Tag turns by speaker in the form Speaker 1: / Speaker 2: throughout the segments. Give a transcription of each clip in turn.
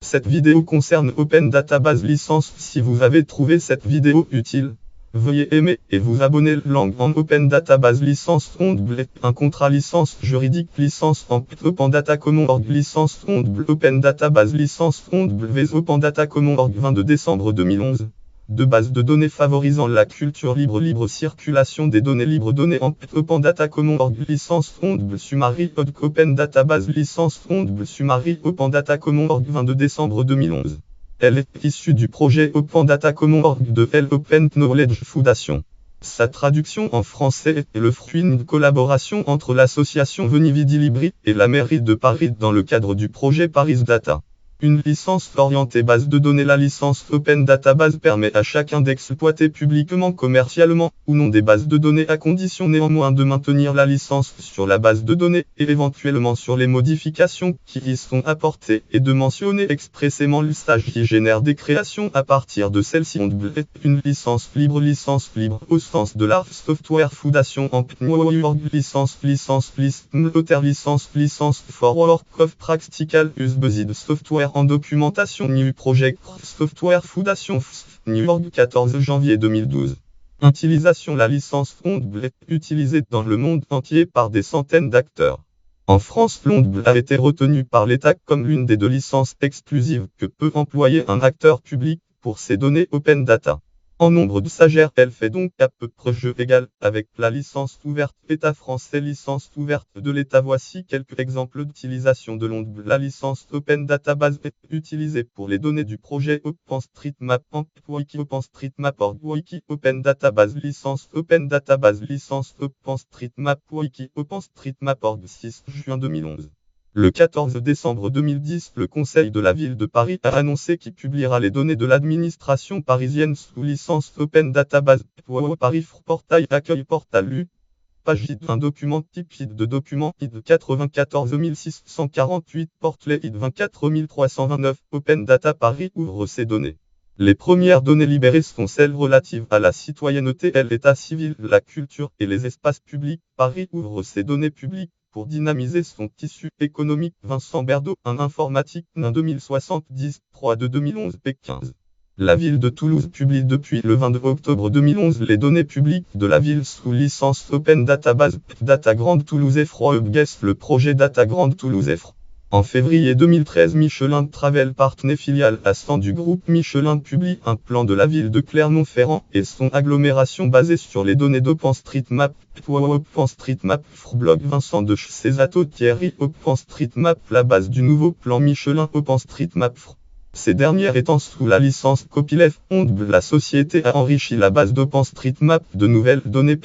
Speaker 1: Cette vidéo concerne Open Database Licence. Si vous avez trouvé cette vidéo utile, veuillez aimer et vous abonner. Langue en Open Database Licence onglet un contrat licence juridique licence en Open Data Commons org licence onglet Open Database Licence onglet Open Data Commons org 22 décembre 2011. De base de données favorisant la culture libre circulation des données libres données en Open Data Commons org licence onglet Summary Open Database Licence onglet Summary Open Data Commons org 22 décembre 2011. Elle est issue du projet Open Data Commons org de l'Open Knowledge Foundation. Sa traduction en français est le fruit d'une collaboration entre l'association Veni Vidi Libri et la mairie de Paris dans le cadre du projet Paris Data. Une licence orientée base de données. La licence Open Database permet à chacun d'exploiter publiquement, commercialement ou non des bases de données à condition néanmoins de maintenir la licence sur la base de données et éventuellement sur les modifications qui y sont apportées et de mentionner expressément l'usage qui génère des créations à partir de celle-ci. Une licence libre au sens de la Software Foundation en licence for work of practical use based software en documentation New Project Software Foundation New York 14 janvier 2012. Utilisation. La licence onglet utilisée dans le monde entier par des centaines d'acteurs. En France, l'onglet a été retenu par l'État comme l'une des 2 licences exclusives que peut employer un acteur public pour ses données Open Data. En nombre de sagères, elle fait donc à peu près jeu égal avec la licence ouverte État français. Licence ouverte de l'État. Voici quelques exemples d'utilisation de l'onglet. La licence Open Database est utilisée pour les données du projet OpenStreetMap en Wiki OpenStreetMap.org Wiki Open Database Licence Open Database Licence OpenStreetMap Wiki OpenStreetMap.org 6 juin 2011. Le 14 décembre 2010, le Conseil de la Ville de Paris a annoncé qu'il publiera les données de l'administration parisienne sous licence Open Database. Paris Portail Accueil Portal U. Page ID. Un document type ID de document ID 94 648 Portlet ID 24 329. Open Data Paris ouvre ses données. Les premières données libérées sont celles relatives à la citoyenneté, l'état civil, la culture et les espaces publics. Paris ouvre ses données publiques pour dynamiser son tissu économique. Vincent Berdo, un informatique, 2070, 3 de 2011 P15. La ville de Toulouse publie depuis le 22 octobre 2011 les données publiques de la ville sous licence Open Database. Data Grande Toulouse EFRO Guest le projet Data Grande Toulouse EFRO. En février 2013, Michelin Travel Partner filiale Ascend du groupe Michelin publie un plan de la ville de Clermont-Ferrand et son agglomération basée sur les données d'OpenStreetMap. OpenStreetMap blog Vincent de Césato Thierry OpenStreetMap la base du nouveau plan Michelin OpenStreetMap. Ces dernières étant sous la licence Copyleft, la société a enrichi la base d'OpenStreetMap de nouvelles données.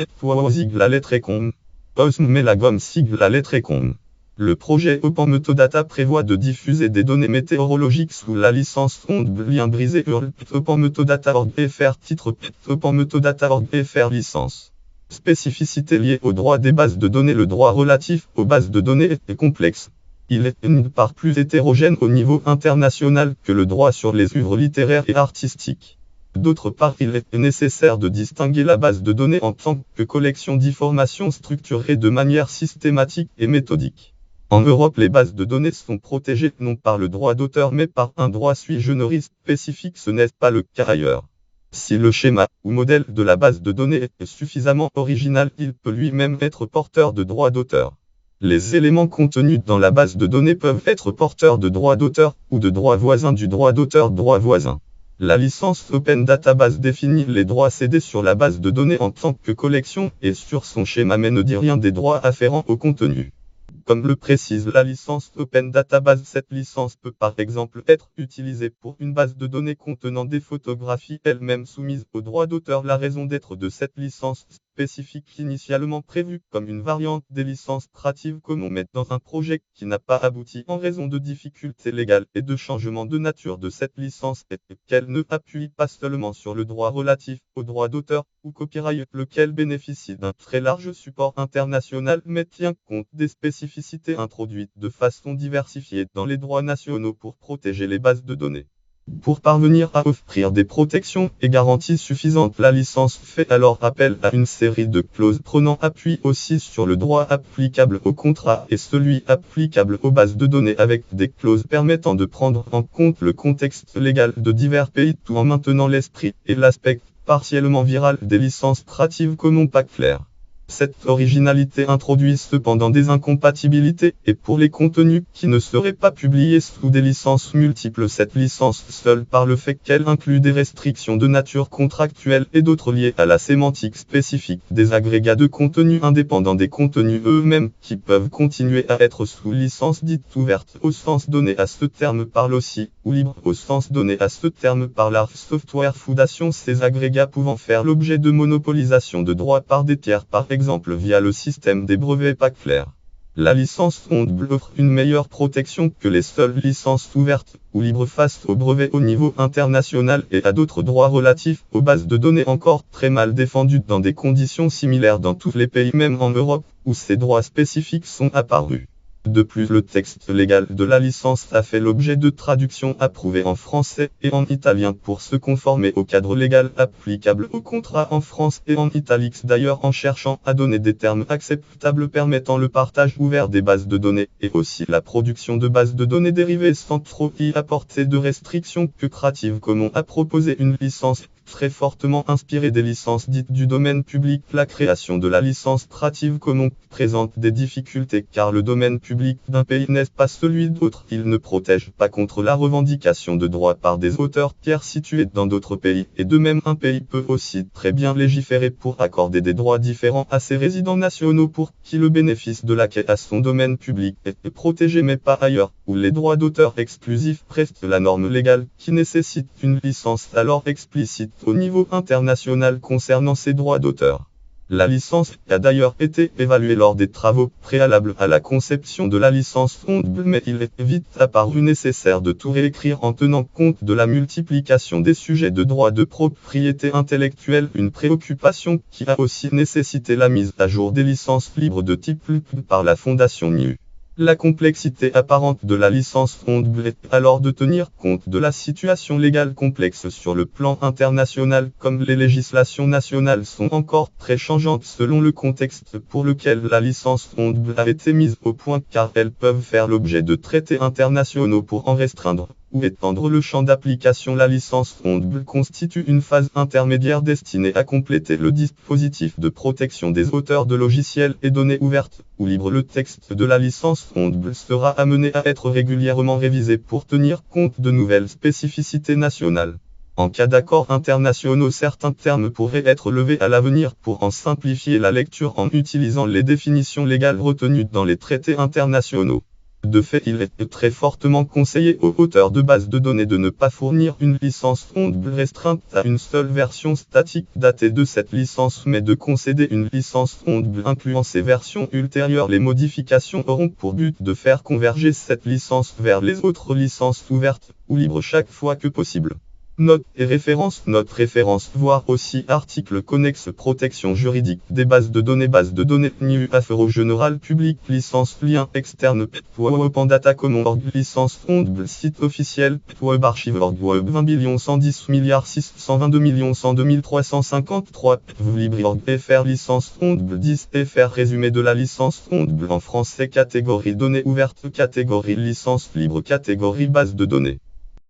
Speaker 1: Sigle la lettre econ. Osm met la gomme sigle la lettre econ. Le projet Open Metadata prévoit de diffuser des données météorologiques sous la licence lien brisé URL Open Metadata.org fr titre Open Metadata.org fr licence. Spécificité liée au droit des bases de données. Le droit relatif aux bases de données est complexe. Il est d'une part plus hétérogène au niveau international que le droit sur les œuvres littéraires et artistiques. D'autre part, il est nécessaire de distinguer la base de données en tant que collection d'informations structurées de manière systématique et méthodique. En Europe, les bases de données sont protégées non par le droit d'auteur mais par un droit sui generis spécifique. Ce n'est pas le cas ailleurs. Si le schéma ou modèle de la base de données est suffisamment original, il peut lui-même être porteur de droit d'auteur. Les éléments contenus dans la base de données peuvent être porteurs de droit d'auteur ou de droit voisin du droit d'auteur droit voisin. La licence Open Database définit les droits cédés sur la base de données en tant que collection et sur son schéma mais ne dit rien des droits afférents au contenu. Comme le précise la licence Open Database, cette licence peut par exemple être utilisée pour une base de données contenant des photographies elles-mêmes soumises au droit d'auteur. La raison d'être de cette licence spécifique initialement prévue comme une variante des licences Creative Commons mais dans un projet qui n'a pas abouti en raison de difficultés légales et de changements de nature de cette licence est qu'elle ne appuie pas seulement sur le droit relatif au droit d'auteur ou copyright lequel bénéficie d'un très large support international mais tient compte des spécificités introduites de façon diversifiée dans les droits nationaux pour protéger les bases de données. Pour parvenir à offrir des protections et garanties suffisantes, la licence fait alors appel à une série de clauses prenant appui aussi sur le droit applicable au contrat et celui applicable aux bases de données, avec des clauses permettant de prendre en compte le contexte légal de divers pays, tout en maintenant l'esprit et l'aspect partiellement viral des licences Creative Commons pas claires. Cette originalité introduit cependant des incompatibilités, et pour les contenus qui ne seraient pas publiés sous des licences multiples, cette licence seule, par le fait qu'elle inclut des restrictions de nature contractuelle et d'autres liées à la sémantique spécifique des agrégats de contenus indépendants des contenus eux-mêmes, qui peuvent continuer à être sous licence dite ouverte au sens donné à ce terme par l'OCI, ou libre au sens donné à ce terme par la Software Foundation, ces agrégats pouvant faire l'objet de monopolisation de droits par des tiers, par exemple via le système des brevets pas clairs. La licence Fondable offre une meilleure protection que les seules licences ouvertes ou libres face aux brevets au niveau international et à d'autres droits relatifs aux bases de données encore très mal défendus dans des conditions similaires dans tous les pays, même en Europe, où ces droits spécifiques sont apparus. De plus, le texte légal de la licence a fait l'objet de traductions approuvées en français et en italien pour se conformer au cadre légal applicable au contrat en France et en italique d'ailleurs, en cherchant à donner des termes acceptables permettant le partage ouvert des bases de données et aussi la production de bases de données dérivées sans trop y apporter de restrictions, que Creative Commons a proposé une licence très fortement inspirée des licences dites du domaine public. La création de la licence Creative Commons présente des difficultés car le domaine public d'un pays n'est pas celui d'autre. Il ne protège pas contre la revendication de droits par des auteurs tiers situés dans d'autres pays, et de même un pays peut aussi très bien légiférer pour accorder des droits différents à ses résidents nationaux pour qui le bénéfice de l'acquis à son domaine public est protégé mais pas ailleurs, où les droits d'auteur exclusifs restent la norme légale, qui nécessite une licence alors explicite au niveau international concernant ces droits d'auteur. La licence a d'ailleurs été évaluée lors des travaux préalables à la conception de la licence Fondable, mais il est vite apparu nécessaire de tout réécrire en tenant compte de la multiplication des sujets de droit de propriété intellectuelle, une préoccupation qui a aussi nécessité la mise à jour des licences libres de type LP par la Fondation NIU. La complexité apparente de la licence Fondable est alors de tenir compte de la situation légale complexe sur le plan international, comme les législations nationales sont encore très changeantes selon le contexte pour lequel la licence Fondable a été mise au point, car elles peuvent faire l'objet de traités internationaux pour en restreindre ou étendre le champ d'application. La licence Fondable constitue une phase intermédiaire destinée à compléter le dispositif de protection des auteurs de logiciels et données ouvertes ou libres. Le texte de la licence Fondable sera amené à être régulièrement révisé pour tenir compte de nouvelles spécificités nationales. En cas d'accords internationaux, certains termes pourraient être levés à l'avenir pour en simplifier la lecture en utilisant les définitions légales retenues dans les traités internationaux. De fait, il est très fortement conseillé aux auteurs de bases de données de ne pas fournir une licence Fondable restreinte à une seule version statique datée de cette licence, mais de concéder une licence Fondable incluant ces versions ultérieures. Les modifications auront pour but de faire converger cette licence vers les autres licences ouvertes ou libres chaque fois que possible. Notes et références. Notes références, voire aussi articles connexes. Protection juridique des bases de données. Base de données NIU Affaires générales public. Licence lien externe Web Commons. Licence Fondable. Site officiel Web Archive.org. Web 20 110 622 102 353 Libre.org. FR licence Fondable 10 FR résumé de la licence Fondable en français. Catégorie données ouvertes. Catégorie licence libre. Catégorie base de données.